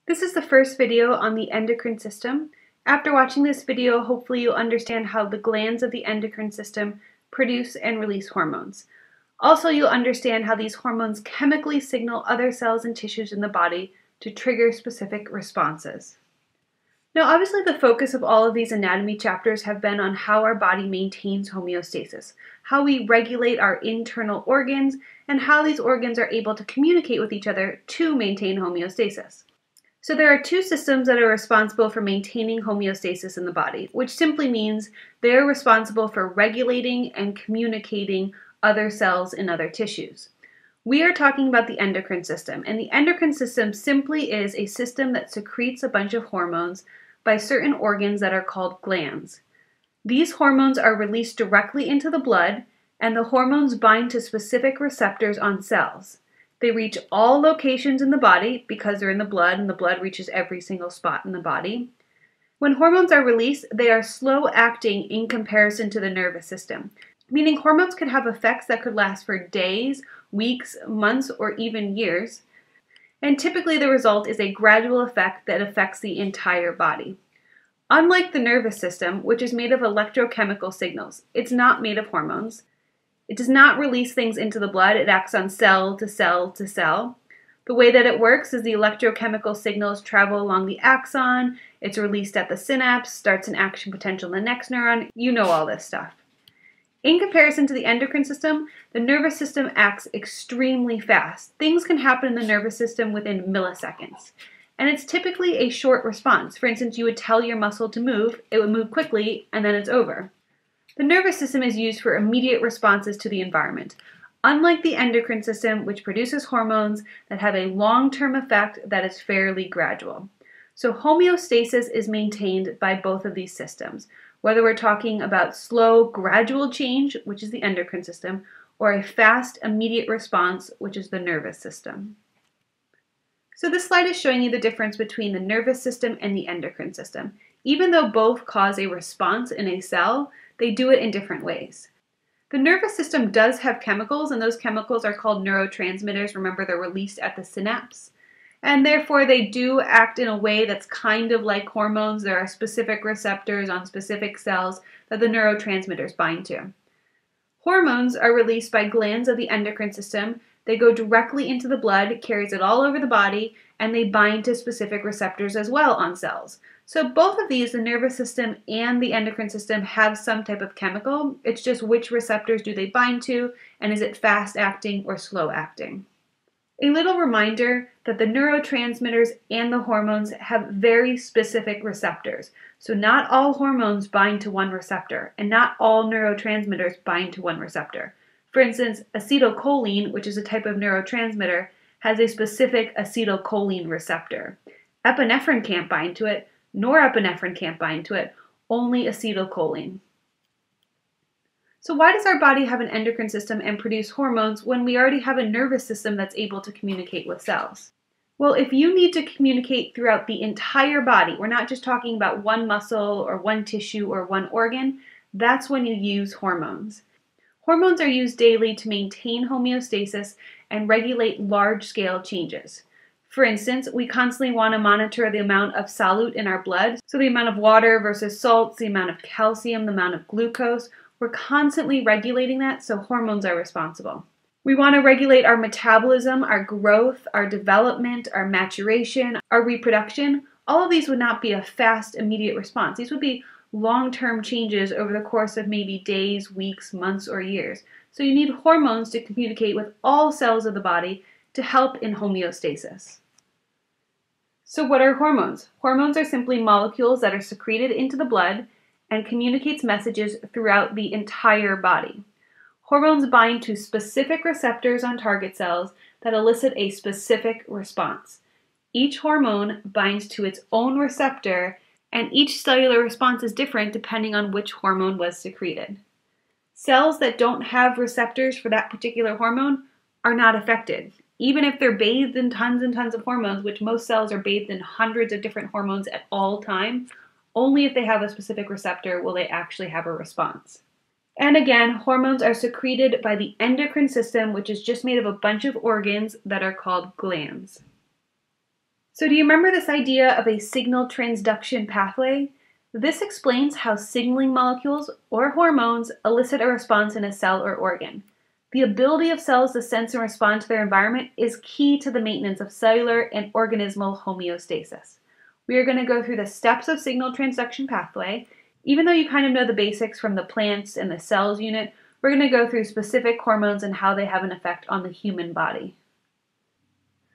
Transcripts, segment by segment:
This is the first video on the endocrine system. After watching this video, hopefully you'll understand how the glands of the endocrine system produce and release hormones. Also, you'll understand how these hormones chemically signal other cells and tissues in the body to trigger specific responses. Now, obviously the focus of all of these anatomy chapters have been on how our body maintains homeostasis, how we regulate our internal organs, and how these organs are able to communicate with each other to maintain homeostasis. So there are two systems that are responsible for maintaining homeostasis in the body, which simply means they are responsible for regulating and communicating other cells in other tissues. We are talking about the endocrine system, and the endocrine system simply is a system that secretes a bunch of hormones by certain organs that are called glands. These hormones are released directly into the blood, and the hormones bind to specific receptors on cells. They reach all locations in the body because they're in the blood, and the blood reaches every single spot in the body. When hormones are released, they are slow acting in comparison to the nervous system, meaning hormones could have effects that could last for days, weeks, months, or even years. And typically the result is a gradual effect that affects the entire body. Unlike the nervous system, which is made of electrochemical signals, it's not made of hormones. It does not release things into the blood. It acts on cell to cell to cell. The way that it works is the electrochemical signals travel along the axon, it's released at the synapse, starts an action potential in the next neuron. You know all this stuff. In comparison to the endocrine system, the nervous system acts extremely fast. Things can happen in the nervous system within milliseconds. And it's typically a short response. For instance, you would tell your muscle to move, it would move quickly, and then it's over. The nervous system is used for immediate responses to the environment, unlike the endocrine system, which produces hormones that have a long-term effect that is fairly gradual. So homeostasis is maintained by both of these systems, whether we're talking about slow, gradual change, which is the endocrine system, or a fast, immediate response, which is the nervous system. So this slide is showing you the difference between the nervous system and the endocrine system. Even though both cause a response in a cell, they do it in different ways. The nervous system does have chemicals, and those chemicals are called neurotransmitters. Remember, they're released at the synapse. And therefore, they do act in a way that's kind of like hormones. There are specific receptors on specific cells that the neurotransmitters bind to. Hormones are released by glands of the endocrine system. They go directly into the blood, carries it all over the body, and they bind to specific receptors as well on cells. So both of these, the nervous system and the endocrine system, have some type of chemical. It's just which receptors do they bind to, and is it fast acting or slow acting? A little reminder that the neurotransmitters and the hormones have very specific receptors. So not all hormones bind to one receptor, and not all neurotransmitters bind to one receptor. For instance, acetylcholine, which is a type of neurotransmitter, has a specific acetylcholine receptor. Epinephrine can't bind to it, norepinephrine can't bind to it, only acetylcholine. So why does our body have an endocrine system and produce hormones when we already have a nervous system that's able to communicate with cells? Well, if you need to communicate throughout the entire body, we're not just talking about one muscle or one tissue or one organ, that's when you use hormones. Hormones are used daily to maintain homeostasis and regulate large-scale changes. For instance, we constantly want to monitor the amount of solute in our blood, so the amount of water versus salts, the amount of calcium, the amount of glucose. We're constantly regulating that, so hormones are responsible. We want to regulate our metabolism, our growth, our development, our maturation, our reproduction. All of these would not be a fast, immediate response. These would be long-term changes over the course of maybe days, weeks, months, or years. So you need hormones to communicate with all cells of the body to help in homeostasis. So what are hormones? Hormones are simply molecules that are secreted into the blood and communicates messages throughout the entire body. Hormones bind to specific receptors on target cells that elicit a specific response. Each hormone binds to its own receptor, and each cellular response is different depending on which hormone was secreted. Cells that don't have receptors for that particular hormone are not affected. Even if they're bathed in tons and tons of hormones, which most cells are bathed in hundreds of different hormones at all time, only if they have a specific receptor will they actually have a response. And again, hormones are secreted by the endocrine system, which is just made of a bunch of organs that are called glands. So do you remember this idea of a signal transduction pathway? This explains how signaling molecules, or hormones, elicit a response in a cell or organ. The ability of cells to sense and respond to their environment is key to the maintenance of cellular and organismal homeostasis. We are going to go through the steps of signal transduction pathway. Even though you kind of know the basics from the plants and the cells unit, we're going to go through specific hormones and how they have an effect on the human body.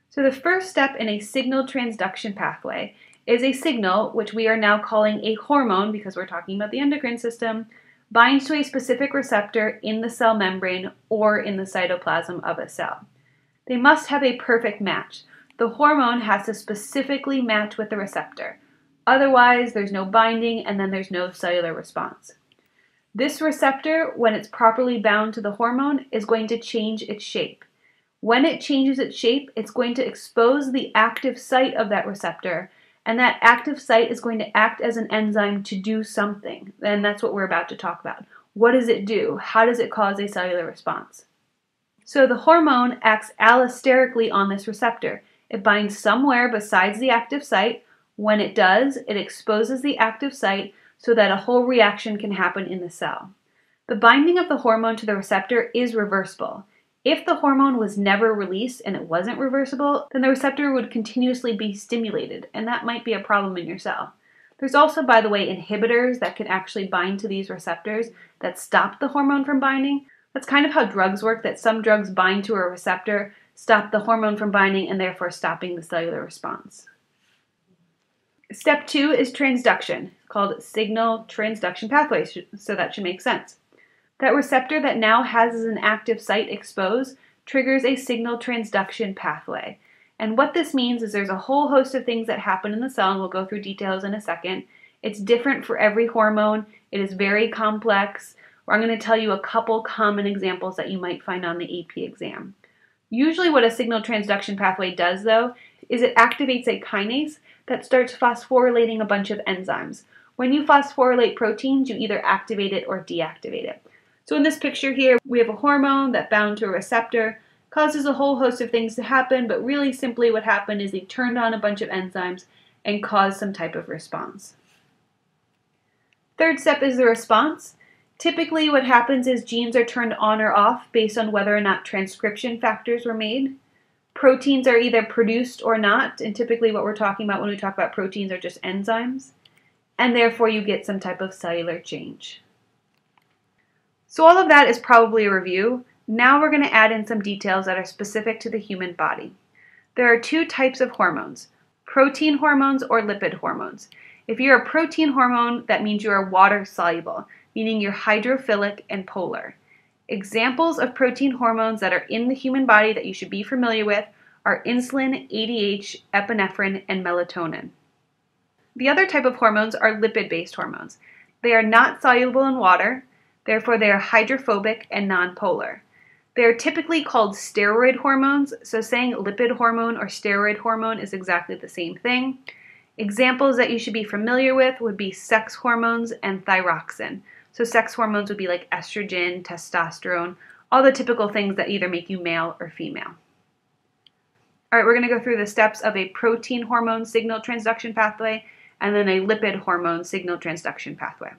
So the first step in a signal transduction pathway is a signal, which we are now calling a hormone because we're talking about the endocrine system, binds to a specific receptor in the cell membrane or in the cytoplasm of a cell. They must have a perfect match. The hormone has to specifically match with the receptor. Otherwise, there's no binding and then there's no cellular response. This receptor, when it's properly bound to the hormone, is going to change its shape. When it changes its shape, it's going to expose the active site of that receptor, and that active site is going to act as an enzyme to do something. And that's what we're about to talk about. What does it do? How does it cause a cellular response? So the hormone acts allosterically on this receptor. It binds somewhere besides the active site. When it does, it exposes the active site so that a whole reaction can happen in the cell. The binding of the hormone to the receptor is reversible. If the hormone was never released and it wasn't reversible, then the receptor would continuously be stimulated, and that might be a problem in your cell. There's also, by the way, inhibitors that can actually bind to these receptors that stop the hormone from binding. That's kind of how drugs work, that some drugs bind to a receptor, stop the hormone from binding, and therefore stopping the cellular response. Step 2 is transduction, called signal transduction pathway, so that should make sense. That receptor that now has an active site exposed triggers a signal transduction pathway. And what this means is there's a whole host of things that happen in the cell, and we'll go through details in a second. It's different for every hormone. It is very complex. I'm going to tell you a couple common examples that you might find on the AP exam. Usually what a signal transduction pathway does, though, is it activates a kinase that starts phosphorylating a bunch of enzymes. When you phosphorylate proteins, you either activate it or deactivate it. So in this picture here, we have a hormone that bound to a receptor, causes a whole host of things to happen, but really simply what happened is they turned on a bunch of enzymes and caused some type of response. Third step is the response. Typically what happens is genes are turned on or off based on whether or not transcription factors were made. Proteins are either produced or not, and typically what we're talking about when we talk about proteins are just enzymes, and therefore you get some type of cellular change. So all of that is probably a review. Now we're going to add in some details that are specific to the human body. There are two types of hormones, protein hormones or lipid hormones. If you're a protein hormone, that means you are water soluble, meaning you're hydrophilic and polar. Examples of protein hormones that are in the human body that you should be familiar with are insulin, ADH, epinephrine, and melatonin. The other type of hormones are lipid-based hormones. They are not soluble in water. Therefore, they are hydrophobic and nonpolar. They are typically called steroid hormones, so saying lipid hormone or steroid hormone is exactly the same thing. Examples that you should be familiar with would be sex hormones and thyroxine. So sex hormones would be like estrogen, testosterone, all the typical things that either make you male or female. All right, we're going to go through the steps of a protein hormone signal transduction pathway and then a lipid hormone signal transduction pathway.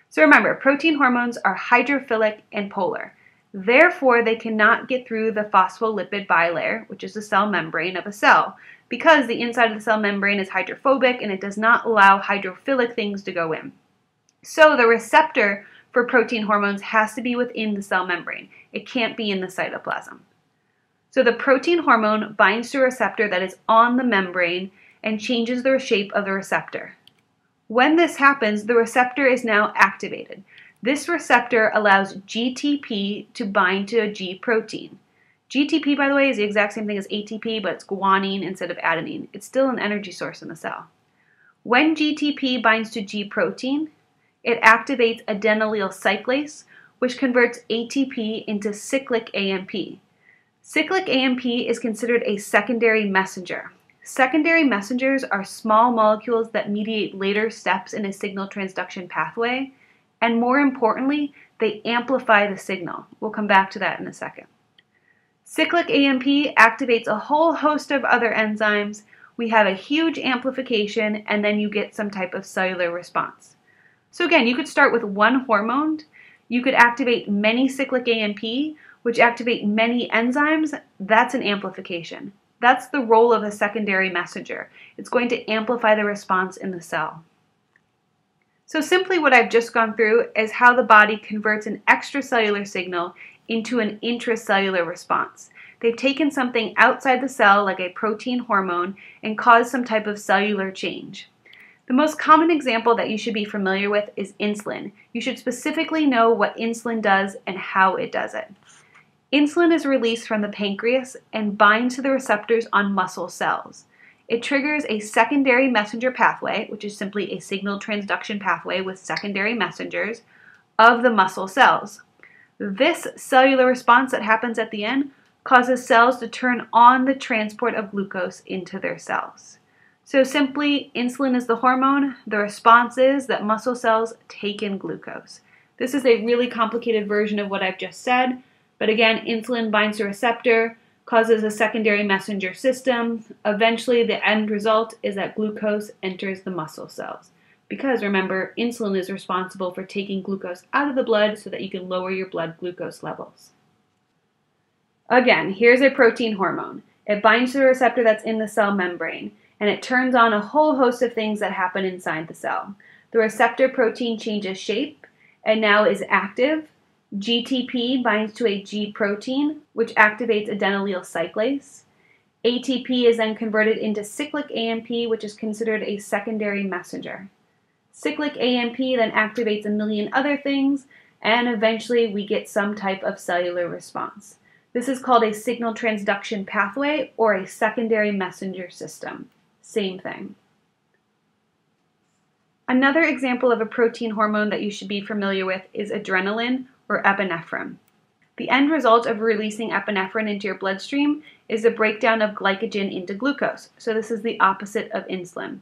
So remember, protein hormones are hydrophilic and polar. Therefore, they cannot get through the phospholipid bilayer, which is the cell membrane of a cell, because the inside of the cell membrane is hydrophobic and it does not allow hydrophilic things to go in. So the receptor for protein hormones has to be within the cell membrane. It can't be in the cytoplasm. So the protein hormone binds to a receptor that is on the membrane and changes the shape of the receptor. When this happens, the receptor is now activated. This receptor allows GTP to bind to a G protein. GTP, by the way, is the exact same thing as ATP, but it's guanine instead of adenine. It's still an energy source in the cell. When GTP binds to G protein, it activates adenylyl cyclase, which converts ATP into cyclic AMP. Cyclic AMP is considered a secondary messenger. Secondary messengers are small molecules that mediate later steps in a signal transduction pathway, and more importantly, they amplify the signal. We'll come back to that in a second. Cyclic AMP activates a whole host of other enzymes, we have a huge amplification, and then you get some type of cellular response. So again, you could start with one hormone. You could activate many cyclic AMP, which activate many enzymes. That's an amplification. That's the role of a secondary messenger. It's going to amplify the response in the cell. So simply what I've just gone through is how the body converts an extracellular signal into an intracellular response. They've taken something outside the cell, like a protein hormone, and caused some type of cellular change. The most common example that you should be familiar with is insulin. You should specifically know what insulin does and how it does it. Insulin is released from the pancreas and binds to the receptors on muscle cells. It triggers a secondary messenger pathway, which is simply a signal transduction pathway with secondary messengers, of the muscle cells. This cellular response that happens at the end causes cells to turn on the transport of glucose into their cells. So simply, insulin is the hormone. The response is that muscle cells take in glucose. This is a really complicated version of what I've just said, but again, insulin binds to a receptor, causes a secondary messenger system. Eventually, the end result is that glucose enters the muscle cells. Because remember, insulin is responsible for taking glucose out of the blood so that you can lower your blood glucose levels. Again, here's a protein hormone. It binds to the receptor that's in the cell membrane, and it turns on a whole host of things that happen inside the cell. The receptor protein changes shape and now is active. GTP binds to a G protein, which activates adenylyl cyclase. ATP is then converted into cyclic AMP, which is considered a secondary messenger. Cyclic AMP then activates a million other things, and eventually we get some type of cellular response. This is called a signal transduction pathway or a secondary messenger system. Same thing. Another example of a protein hormone that you should be familiar with is adrenaline or epinephrine. The end result of releasing epinephrine into your bloodstream is the breakdown of glycogen into glucose. So this is the opposite of insulin.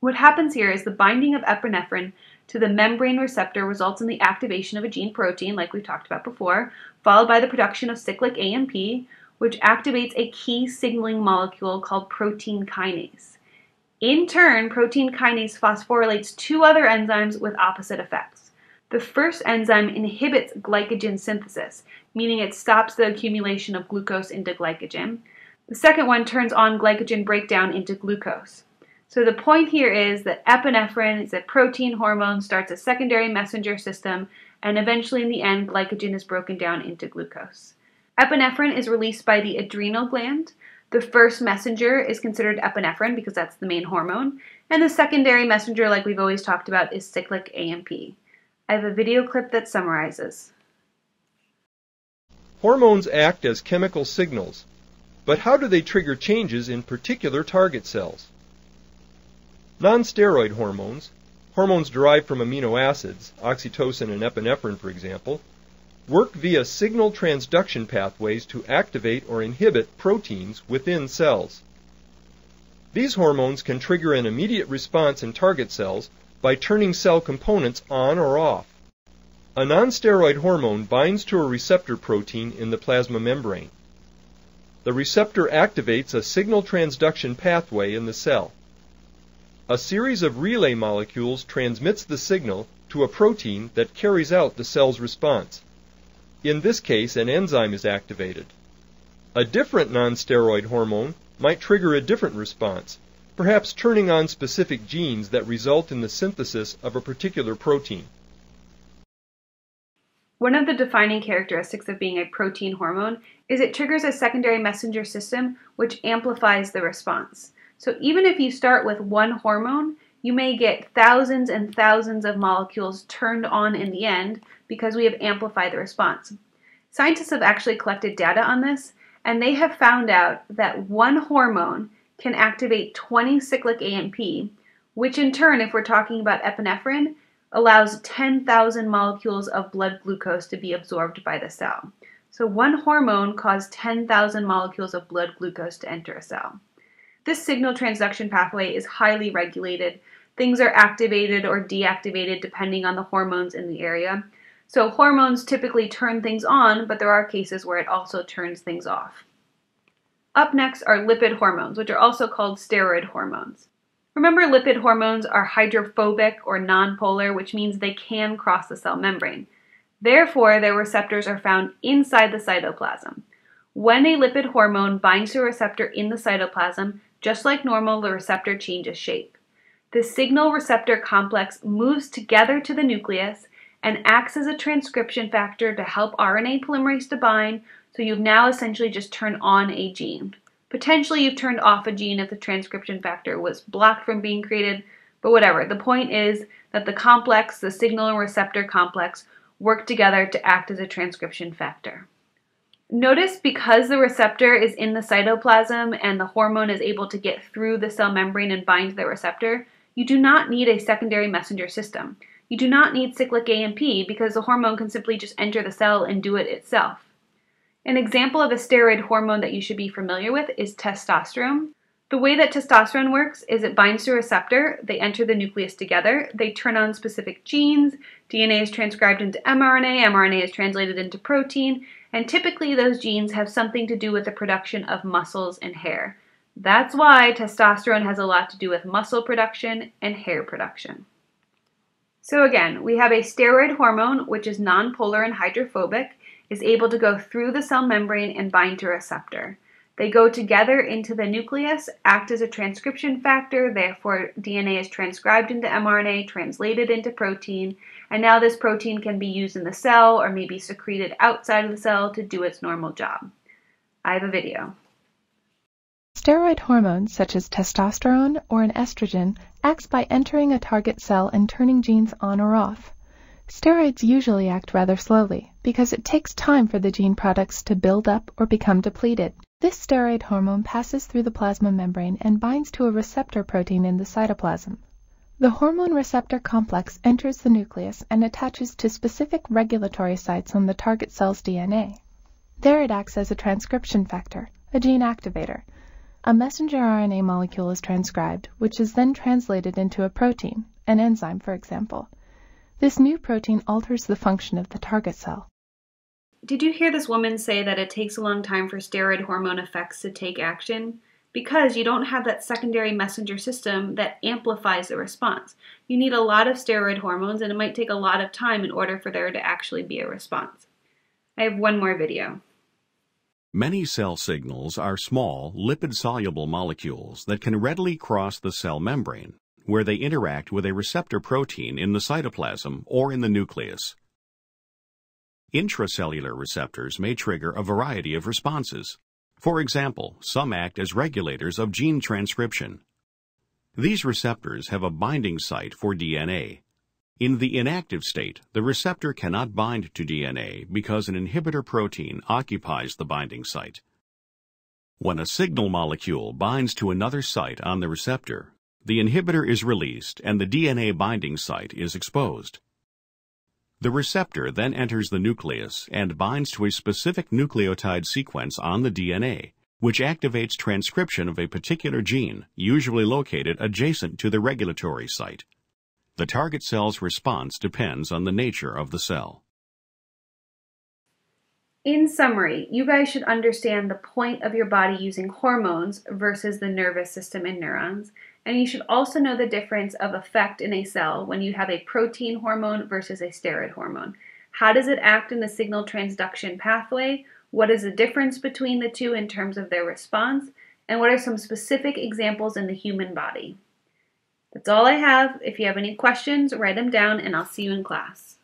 What happens here is the binding of epinephrine to the membrane receptor results in the activation of a gene protein, like we talked about before, followed by the production of cyclic AMP, which activates a key signaling molecule called protein kinase. In turn, protein kinase phosphorylates two other enzymes with opposite effects. The first enzyme inhibits glycogen synthesis, meaning it stops the accumulation of glucose into glycogen. The second one turns on glycogen breakdown into glucose. So the point here is that epinephrine is a protein hormone, starts a secondary messenger system, and eventually in the end, glycogen is broken down into glucose. Epinephrine is released by the adrenal gland. The first messenger is considered epinephrine because that's the main hormone, and the secondary messenger, like we've always talked about, is cyclic AMP. I have a video clip that summarizes. Hormones act as chemical signals, but how do they trigger changes in particular target cells? Non-steroid hormones, hormones derived from amino acids, oxytocin and epinephrine for example, work via signal transduction pathways to activate or inhibit proteins within cells. These hormones can trigger an immediate response in target cells by turning cell components on or off. A non-steroid hormone binds to a receptor protein in the plasma membrane. The receptor activates a signal transduction pathway in the cell. A series of relay molecules transmits the signal to a protein that carries out the cell's response. In this case, an enzyme is activated. A different non-steroid hormone might trigger a different response, perhaps turning on specific genes that result in the synthesis of a particular protein. One of the defining characteristics of being a protein hormone is it triggers a secondary messenger system which amplifies the response. So even if you start with one hormone, you may get thousands and thousands of molecules turned on in the end because we have amplified the response. Scientists have actually collected data on this, and they have found out that one hormone can activate 20 cyclic AMP, which in turn, if we're talking about epinephrine, allows 10,000 molecules of blood glucose to be absorbed by the cell. So one hormone caused 10,000 molecules of blood glucose to enter a cell. This signal transduction pathway is highly regulated. Things are activated or deactivated depending on the hormones in the area. So hormones typically turn things on, but there are cases where it also turns things off. Up next are lipid hormones, which are also called steroid hormones. Remember, lipid hormones are hydrophobic or nonpolar, which means they can cross the cell membrane. Therefore, their receptors are found inside the cytoplasm. When a lipid hormone binds to a receptor in the cytoplasm, just like normal, the receptor changes shape. The signal receptor complex moves together to the nucleus and acts as a transcription factor to help RNA polymerase to bind, so you've now essentially just turned on a gene. Potentially you've turned off a gene if the transcription factor was blocked from being created, but whatever. The point is that the complex, the signal and receptor complex, work together to act as a transcription factor. Notice because the receptor is in the cytoplasm and the hormone is able to get through the cell membrane and bind to the receptor, you do not need a secondary messenger system. You do not need cyclic AMP because the hormone can simply just enter the cell and do it itself. An example of a steroid hormone that you should be familiar with is testosterone. The way that testosterone works is it binds to a receptor, they enter the nucleus together, they turn on specific genes, DNA is transcribed into mRNA, mRNA is translated into protein, and typically those genes have something to do with the production of muscles and hair. That's why testosterone has a lot to do with muscle production and hair production. So again, we have a steroid hormone, which is nonpolar and hydrophobic, is able to go through the cell membrane and bind to a receptor. They go together into the nucleus, act as a transcription factor, therefore DNA is transcribed into mRNA, translated into protein, and now this protein can be used in the cell or maybe secreted outside of the cell to do its normal job. I have a video. Steroid hormones such as testosterone or an estrogen acts by entering a target cell and turning genes on or off. Steroids usually act rather slowly because it takes time for the gene products to build up or become depleted. This steroid hormone passes through the plasma membrane and binds to a receptor protein in the cytoplasm. The hormone receptor complex enters the nucleus and attaches to specific regulatory sites on the target cell's DNA. There it acts as a transcription factor, a gene activator. A messenger RNA molecule is transcribed, which is then translated into a protein, an enzyme for example. This new protein alters the function of the target cell. Did you hear this woman say that it takes a long time for steroid hormone effects to take action? Because you don't have that secondary messenger system that amplifies the response. You need a lot of steroid hormones, and it might take a lot of time in order for there to actually be a response. I have one more video. Many cell signals are small, lipid-soluble molecules that can readily cross the cell membrane, where they interact with a receptor protein in the cytoplasm or in the nucleus. Intracellular receptors may trigger a variety of responses. For example, some act as regulators of gene transcription. These receptors have a binding site for DNA. In the inactive state, the receptor cannot bind to DNA because an inhibitor protein occupies the binding site. When a signal molecule binds to another site on the receptor, the inhibitor is released and the DNA binding site is exposed. The receptor then enters the nucleus and binds to a specific nucleotide sequence on the DNA, which activates transcription of a particular gene, usually located adjacent to the regulatory site. The target cell's response depends on the nature of the cell. In summary, you guys should understand the point of your body using hormones versus the nervous system and neurons, and you should also know the difference of effect in a cell when you have a protein hormone versus a steroid hormone. How does it act in the signal transduction pathway? What is the difference between the two in terms of their response? And what are some specific examples in the human body? That's all I have. If you have any questions, write them down and I'll see you in class.